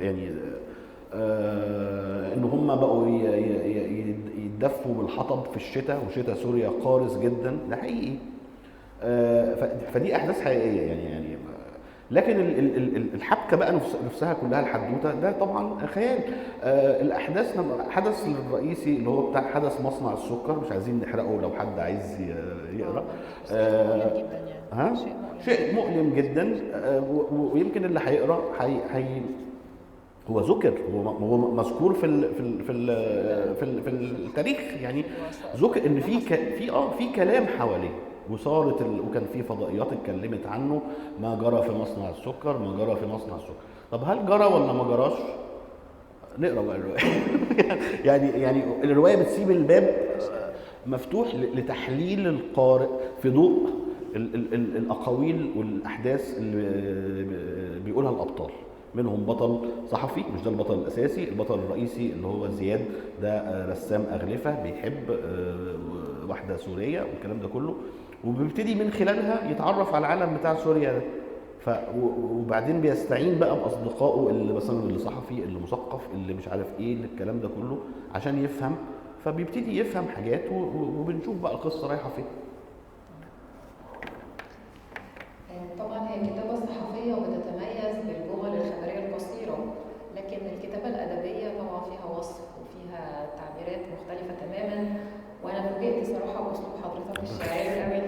يعني ان هم بقوا يتدفوا بالحطب في الشتاء، وشتاء سوريا قارس جدا، ده حقيقي. فدي احداث حقيقيه يعني لكن الحبكه بقى نفسها كلها الحدوته ده طبعا خيال. الاحداث الحدث الرئيسي اللي هو بتاع حدث مصنع السكر، مش عايزين نحرقه لو حد عايز يقرا. شيء مؤلم جدا، ويمكن اللي هيقرا هو ذكر، هو مذكور في التاريخ، يعني ذكر ان في كلام حواليه، وصارت وكان في فضائيات اتكلمت عنه، ما جرى في مصنع السكر، ما جرى في مصنع السكر. طب هل جرى ولا ما جراش؟ نقرا بقى الروايه. يعني الروايه بتسيب الباب مفتوح لتحليل القارئ في ضوء الاقاويل والاحداث اللي بيقولها الابطال. منهم بطل صحفي، مش ده البطل الاساسي، البطل الرئيسي اللي هو زياد ده رسام اغلفه بيحب واحده سوريه والكلام ده كله، وبيبتدي من خلالها يتعرف على العالم بتاع سوريا ده. وبعدين بيستعين بقى باصدقائه اللي مثلا اللي صحفي اللي مثقف اللي مش عارف ايه اللي الكلام ده كله عشان يفهم، فبيبتدي يفهم حاجات وبنشوف بقى القصه رايحه فين. طبعا هي الكتابة الصحفية بتتميز بالجمل الخبرية القصيرة، لكن الكتابة الأدبية طبعا فيها وصف وفيها تعبيرات مختلفة تماما. وأنا فوجئت صراحة بأسلوب حضرتك الشاعري قوي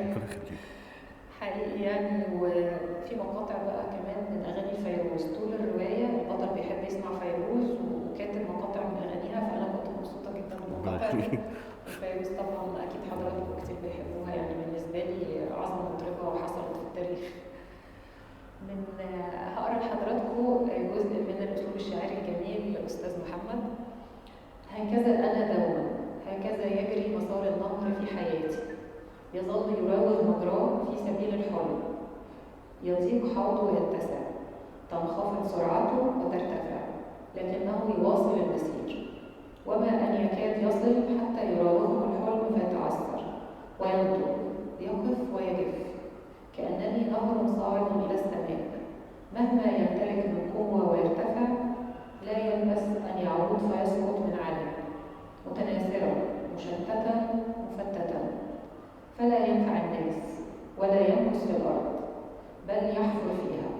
حقيقي يعني. وفي مقاطع بقى كمان من أغاني فيروز طول الرواية، البطل بيحب يسمع فيروز وكاتب مقاطع من أغانيها، فأنا كنت مبسوطة جدا بالمقاطع دي. فيروز طبعا أكيد حضراتكم كتير بيحبوها، يعني بالنسبة لي أعظم مطربة وحصلت في التاريخ. هقرا لحضراتكم جزء من الاسلوب الشاعري الجميل لاستاذ محمد. هكذا انا دوما، هكذا يجري مسار النهر في حياتي، يظل يراوغ مجراه في سبيل الحلم، يضيق حوضه ويتسع، تنخفض سرعته وترتفع، لكنه يواصل المسير، وما ان يكاد يصل حتى يراوغه الحلم فيتعثر وينطق، يقف ويجف، كأنني نهر صاعد إلى السماء، مهما يمتلك من قوة ويرتفع لا يلبث أن يعود فيسقط من عليه، متناثرا مشتتا مفتتا، فلا ينفع الناس ولا يمكث في الأرض، بل يحفر فيها،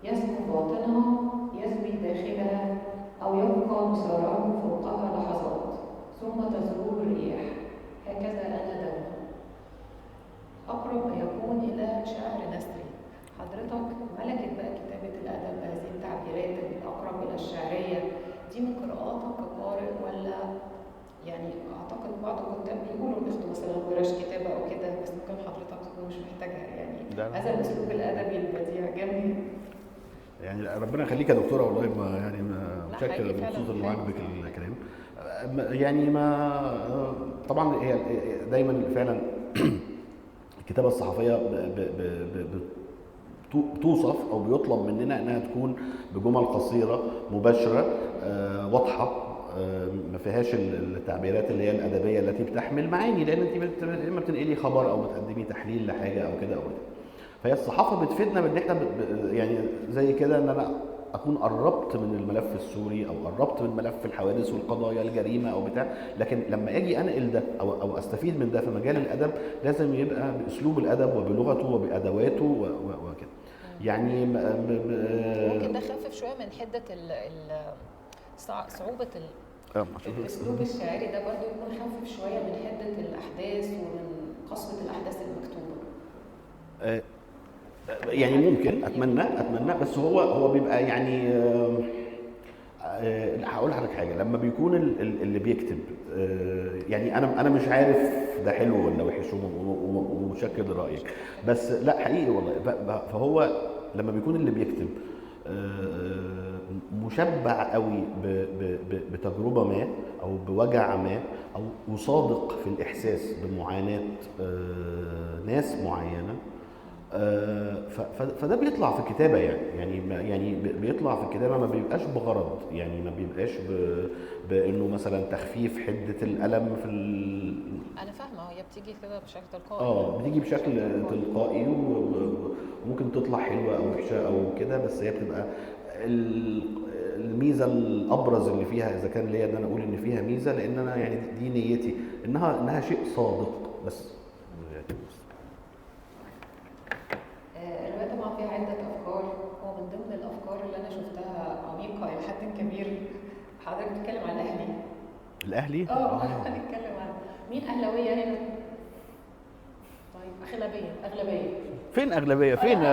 يسكن باطنها، يزوي داخلها، أو يبقى مساره فوقها لحظات ثم تزور الرياح. هكذا أنا دوما. أقرب ما يكون إلى شعر نثري. حضرتك ملكت بقى كتابة الأدب بهذه التعبيرات الأقرب إلى الشعرية دي من قراءاتك كقارئ، ولا يعني أعتقد بعض الكتاب بيقولوا بياخدوا مثلا ورش كتابة أو كده، بس ممكن حضرتك تكون مش محتاجها يعني هذا الأسلوب الأدبي البديع جميل. يعني ربنا يخليك يا دكتورة، والله ما يعني متشكر بخصوص اللي عاجبك الكلام. يعني ما طبعا هي دايما فعلا الكتابة الصحفية بتوصف أو بيطلب مننا إنها تكون بجمل قصيرة مباشرة واضحة، ما فيهاش التعبيرات اللي هي الأدبية التي بتحمل معاني، لأن أنت إما بتنقلي خبر أو بتقدمي تحليل لحاجة أو كده أو كده. فهي الصحافة بتفيدنا بإن إحنا يعني زي كده إن أنا اكون قربت من الملف السوري او قربت من ملف الحوادث والقضايا الجريمه او بتاع، لكن لما اجي انقل ده او استفيد من ده في مجال الادب لازم يبقى باسلوب الادب وبلغته وبادواته وكده. يعني ممكن ده خفف شويه من حده صعوبه الاسلوب الشاعري ده، برضو يكون خفف شويه من حده الاحداث ومن قسوه الاحداث المكتوبه. يعني ممكن اتمنى بس هو بيبقى يعني هقول لحضرتك حاجه. لما بيكون اللي بيكتب يعني انا مش عارف ده حلو ولا وحش ومشكل رايك، بس لا حقيقي والله. فهو لما بيكون اللي بيكتب مشبع قوي بتجربه ما او بوجع ما او صادق في الاحساس بمعاناه ناس معينه، فده بيطلع في الكتابه يعني بيطلع في الكتابه، ما بيبقاش بغرض، يعني ما بيبقاش بانه مثلا تخفيف حده الالم في انا فاهمه هي بتيجي كده بشكل تلقائي، بتيجي بشكل تلقائي وممكن تطلع حلوه او وحشه او كده، بس هي بتبقى الميزه الابرز اللي فيها، اذا كان ليا ان انا اقول ان فيها ميزه، لان انا يعني دي نيتي انها شيء صادق بس. الرواية طبعا فيها عدة أفكار، ومن ضمن الأفكار اللي أنا شفتها عميقة إلى حد كبير. حضرتك بتتكلم عن الأهلي. الأهلي؟ هنتكلم عن مين أهلاوية هنا؟ طيب أغلبية. فين أغلبية؟ فين؟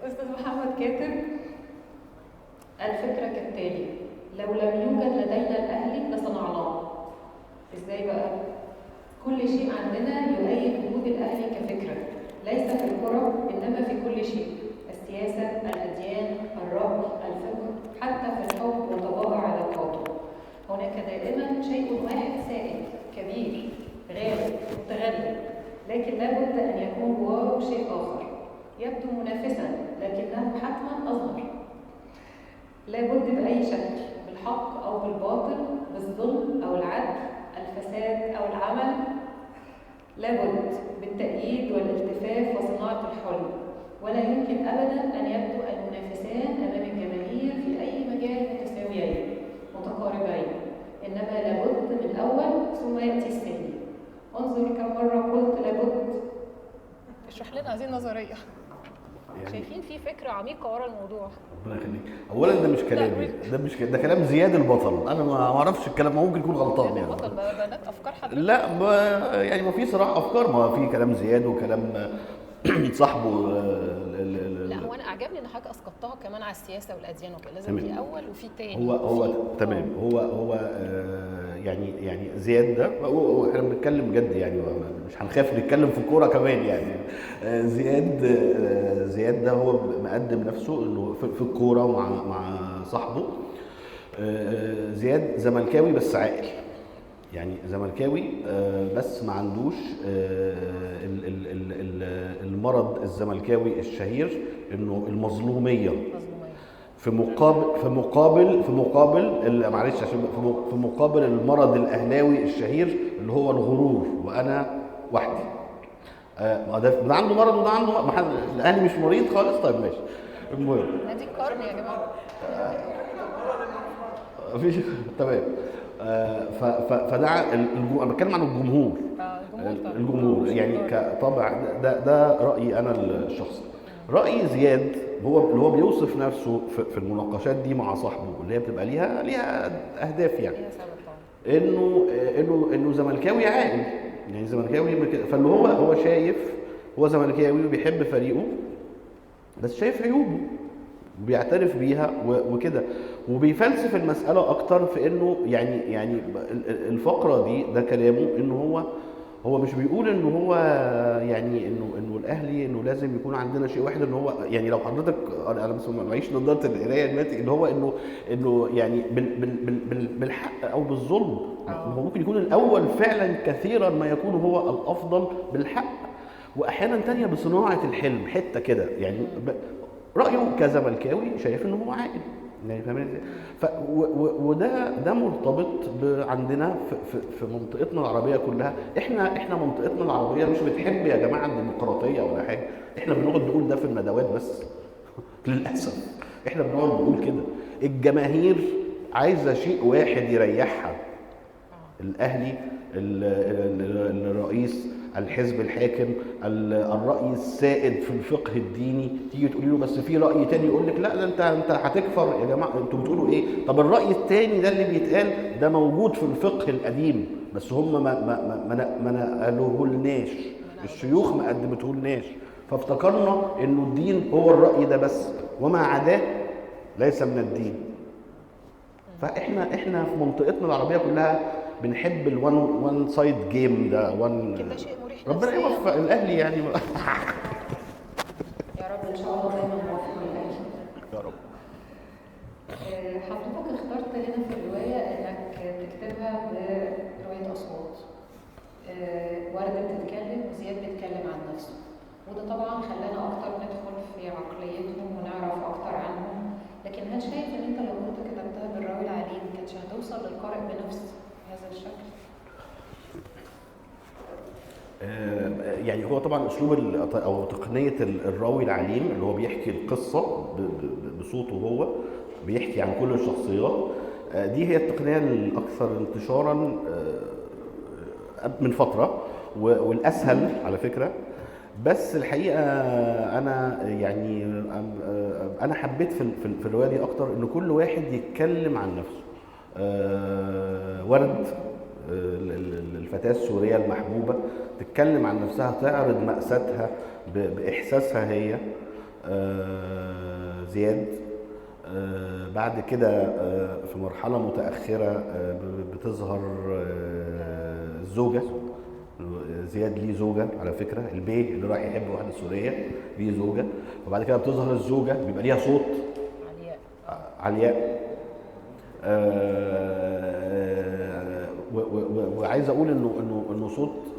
أستاذ محمد كاتب الفكرة كالتالي: لو لم يوجد لدينا الأهلي لصنعناه. إزاي بقى؟ كل شيء عندنا يؤيد وجود الأهلي كفكرة، ليس في الكرة إنما في كل شيء، السياسة، الأديان، الرأي، الفكر، حتى في الحب وطبائع علاقاته. هناك يكون جواه شيء آخر يبدو منافسا لكنه حتما أظهر. لابد بأي شكل، بالحق أو بالباطل، بالظلم أو العدل، الفساد أو العمل، لابد بالتأييد والالتفاف وصناعة الحلم. ولا يمكن أبدا أن يبدو المنافسان أمام الجماهير في أي مجال متساويين متقاربين، إنما لابد من أول ثم يأتي الثاني. انظر كم مرة قلت لابد. اشرح لنا هذه النظرية. يعني شايفين في فكرة عميقة ورا الموضوع. ربنا يخليك. اولا ده مش كلامي، ده كلام زياد البطل. انا ما اعرفش الكلام، ممكن يكون غلطان زياد يعني. البطل بنات أفكار حضرتك؟ لا يعني ما في صراحه افكار، ما في كلام زياد وكلام صاحبه. لا هو انا اعجبني ان حضرتك اسقطتها كمان على السياسه والاديان وكده، لازم تمام. في اول وفي تاني. هو تمام. هو يعني زياد ده احنا بنتكلم جد يعني، مش هنخاف نتكلم في الكوره كمان يعني. زياد ده هو مقدم نفسه انه في الكوره مع صاحبه. زياد زملكاوي بس عاقل، يعني زملكاوي بس ما عندوش المرض الزملكاوي الشهير انه المظلوميه. في مقابل معلش عشان في مقابل المرض الاهلاوي الشهير اللي هو الغرور، وانا وحدي. ده عنده مرض وده عنده مرض. الاهلي مش مريض خالص. طيب ماشي. المهم نادي القرن يا جماعه. مفيش. تمام. فده انا بتكلم عن الجمهور. الجمهور يعني كطبع. ده رايي انا الشخصي. راي زياد اللي هو بيوصف نفسه في المناقشات دي مع صاحبه اللي هي بتبقى ليها اهداف يعني. انه زملكاوي عاقل، يعني زملكاوي فاللي هو شايف، هو زملكاوي وبيحب فريقه بس شايف عيوبه وبيعترف بيها وكده، وبيفلسف المسألة أكتر في إنه يعني الفقرة دي ده كلامه إنه هو مش بيقول إنه هو يعني إنه الأهلي إنه لازم يكون عندنا شيء واحد. إنه هو يعني لو حضرتك أنا بس معيش نظارة القراية دلوقتي إن هو إنه يعني بالحق أو بالظلم. هو ممكن يكون الأول فعلا، كثيرا ما يكون هو الأفضل بالحق، وأحيانا تانية بصناعة الحلم حتة كده يعني. رأيه كزملكاوي شايف انه هو عاقل يعني، فاهمين ازاي؟ وده مرتبط عندنا في منطقتنا العربيه كلها. احنا منطقتنا العربيه مش بتحب يا جماعه الديمقراطيه ولا حاجه. احنا بنقعد نقول ده في الندوات بس للاسف احنا بنقعد نقول كده. الجماهير عايزه شيء واحد يريحها، الاهلي، الرئيس، الحزب الحاكم، الرأي السائد في الفقه الديني. تيجي تقولي له بس في رأي تاني يقول لك لا ده انت هتكفر يا جماعه، انتوا بتقولوا ايه؟ طب الرأي التاني ده اللي بيتقال ده موجود في الفقه القديم بس هم ما نقلوه لناش، الشيوخ ما قدمته لناش، فافتكرنا انه الدين هو الرأي ده بس، وما عداه ليس من الدين. فاحنا في منطقتنا العربيه كلها بنحب الوان سايد جيم ده. كده شيء مريح. ربنا يوفق الاهلي يعني. يا رب ان شاء الله دايما موفق للاهلي يا رب. حضرتك اخترت هنا في الروايه انك تكتبها بروايه اصوات. ورد بتتكلم وزياد بيتكلم عن نفسه، وده طبعا خلانا اكتر ندخل في عقليتهم ونعرف اكتر عنهم. لكن هل شايف ان انت لو كنت كتبتها بالراوي العليم كانتش هتوصل للقارئ بنفس هذا الشكل؟ يعني هو طبعا اسلوب او تقنيه الراوي العليم اللي هو بيحكي القصه بصوته، هو بيحكي عن كل الشخصيات. دي هي التقنيه الاكثر انتشارا من فتره والاسهل على فكره. بس الحقيقه انا حبيت في الروايه دي اكتر ان كل واحد يتكلم عن نفسه. ورد الفتاة السورية المحبوبة تتكلم عن نفسها، تعرض مأساتها بإحساسها هي. زياد بعد كده في مرحلة متأخرة بتظهر الزوجة. زياد ليه زوجة على فكرة، البيه اللي راح يحب واحدة سورية ليه زوجة، وبعد كده بتظهر الزوجة بيبقى ليها صوت، علياء. وعايز اقول انه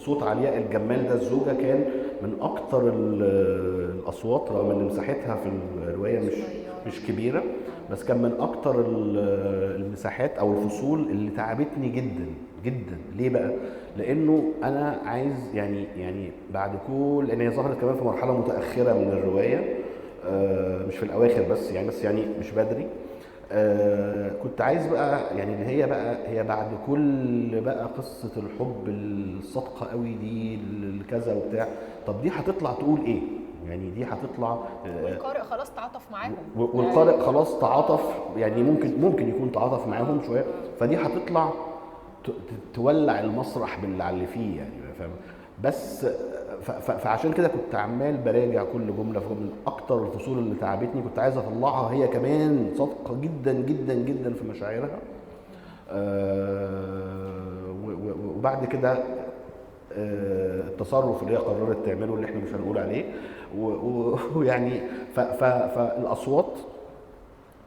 صوت علياء الجمال ده الزوجه كان من اكتر الاصوات، رغم ان مساحتها في الروايه مش كبيره، بس كان من اكتر المساحات او الفصول اللي تعبتني جدا جدا. ليه بقى؟ لانه انا عايز يعني بعد كل، لان هي ظهرت كمان في مرحله متاخره من الروايه، مش في الاواخر بس يعني، مش بدري. كنت عايز بقى يعني اللي هي بقى هي بعد كل بقى قصه الحب الصادقه قوي دي كذا وبتاع، طب دي هتطلع تقول ايه؟ يعني دي هتطلع والقارئ خلاص تعاطف معاهم، والقارئ خلاص تعاطف، يعني ممكن يكون تعاطف معاهم شويه، فدي هتطلع تولع المسرح باللي على اللي فيه يعني، فاهم؟ بس فعشان كده كنت عمال براجع كل جمله في جمله. اكتر الفصول اللي تعبتني كنت عايز اطلعها هي كمان صادقه جدا جدا جدا في مشاعرها. وبعد كده التصرف اللي هي قررت تعمله اللي احنا مش هنقول عليه، ويعني فالاصوات،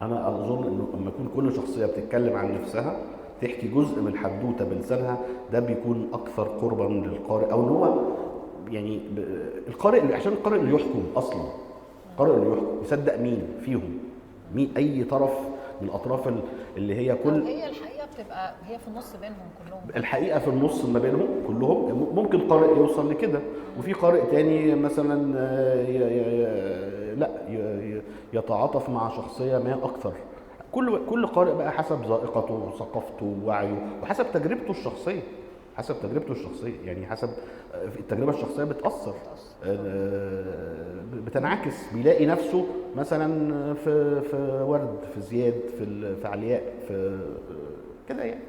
انا اظن انه لما يكون كل شخصيه بتتكلم عن نفسها تحكي جزء من الحدوته بلسانها، ده بيكون اكثر قربا للقارئ، او ان هو يعني القارئ، عشان القارئ اللي يحكم اصلا، القارئ اللي يحكم يصدق مين فيهم، مين اي طرف من الاطراف اللي هي كل، هي الحقيقه بتبقى هي في النص بينهم كلهم، الحقيقه في النص ما بينهم كلهم. ممكن قارئ يوصل لكده، وفي قارئ تاني مثلا لا يتعاطف مع شخصيه ما اكثر. كل قارئ بقى حسب ذائقته وثقافته ووعيه وحسب تجربته الشخصيه، يعني حسب التجربه الشخصيه بتاثر، بتنعكس، بيلاقي نفسه مثلا في ورد، في زياد، في علياء، في كده يعني.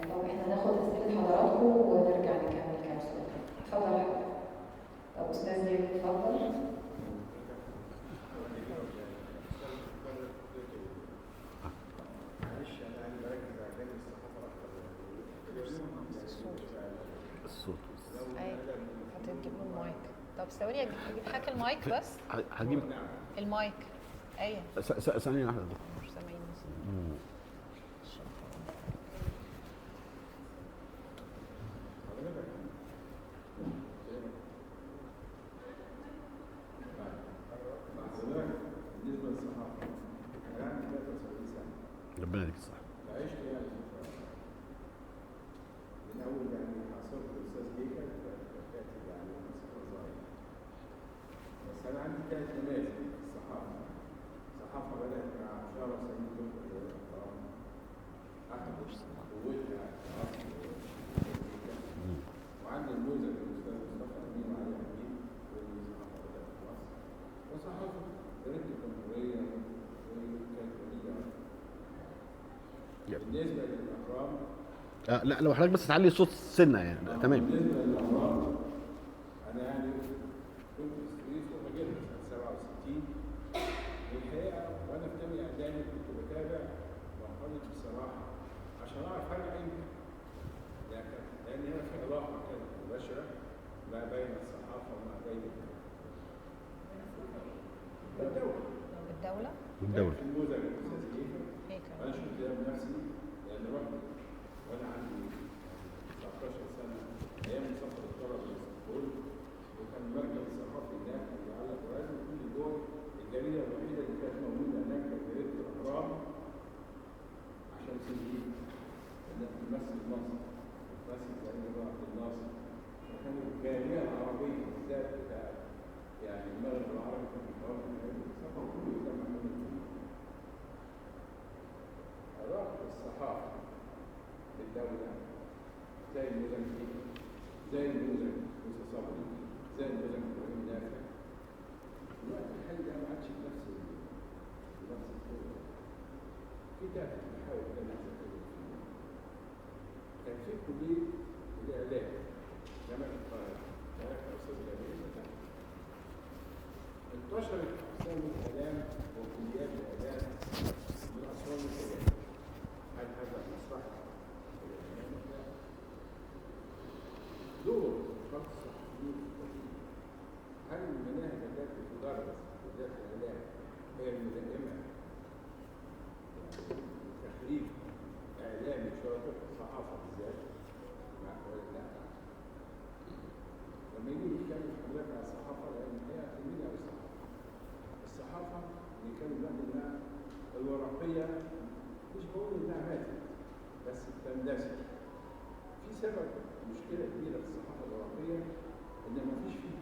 طب احنا ناخد اسئله حضراتكم ونرجع نكمل كام سؤال. اتفضل يا حضرتك. طب استاذ زياد اتفضل. الصوت هتجيب له المايك. طب ثواني اجيب حاجه المايك بس. هجيب المايك. ايه ثانيه واحده. مش سامعين. بالنسبه للصحافه انا عندي 73 سنه، ربنا يديك الصحه. عشت يعني من اول يعني عصرت الاستاذ جيكا كاتب يعني صغير، بس انا عندي ثلاث نماذج في الصحافه. الصحافه بدات مع شهر سمير دكتور احمد قوتها وعندي النموذج الاستاذ مصطفى امين وعلي حبيب والصحافه بدات في مصر، وصحافه جريده الجمهوريه وكانت وليه. بالنسبه للاهرام لا لو حضرتك بس تعلي صوت سنه يعني تمام. بالنسبه للاهرام انا يعني كنت في السويس وما جيت سنه 67، والحقيقه وانا في ثانيه اعدادي كنت بتابع مرحله بصراحه عشان اعرف حاجه يمكن، لان هنا في علاقه كانت مباشره ما بين الصحافه وما بين الدوله. في النموذج الاستاذ جيكا انا شفت ده بنفسي، لان رحت وانا عندي 19 سنه ايام سفر الطلبه لاسطنبول، وكان المركز الثقافي هناك اللي على القران، وكل دول الجريده الوحيده اللي كانت موجوده هناك كانت جريده الاهرام، عشان سنين انها تمثل مصر، تمثل زي عبد الناصر، وكانوا الجاليه العربيه بالذات بتاع يعني المغرب العربي كان متواجد هناك، السفر كله يجمع من الدنيا. علاقه الصحافه بالدوله زي الموزمبيق، زي النموذج موسى صبري، زي النموذج ابراهيم نافع، الوقت الحالي ده ما عادش بنفس القوه. في دافع بحاول ان انا اذكره فيه. كان في كليه الاعلام جامعه القاهره، جامعه الاستاذ جميل فتحي، انتشرت اقسام الاعلام وكليات الاعلام من اسوان الكلام. هل هذا مصلحه دور خط الصحفيين في التدريب؟ هل المناهج التي تدرس في كليات الاعلام هي الملائمه تخريج اعلامي شاطر في الصحافه بالذات؟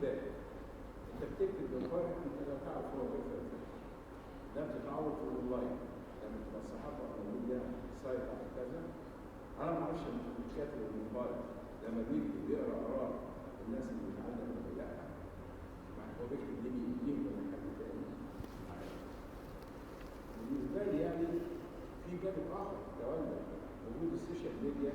فيدباك. انت بتكتب للقارئ انت لا تعرف هو بيقرا ازاي. ده بتتعود في الاونلاين لما تبقى الصحافه موجوده سايت على كذا. انا ما اعرفش الكاتب الموبايل لما بيكتب بيقرا اراء الناس اللي بتتعلم ولا لا. هو بيكتب دي بايديه ولا حد تاني. بالنسبه لي يعني في جانب اخر تولى وجود السوشيال ميديا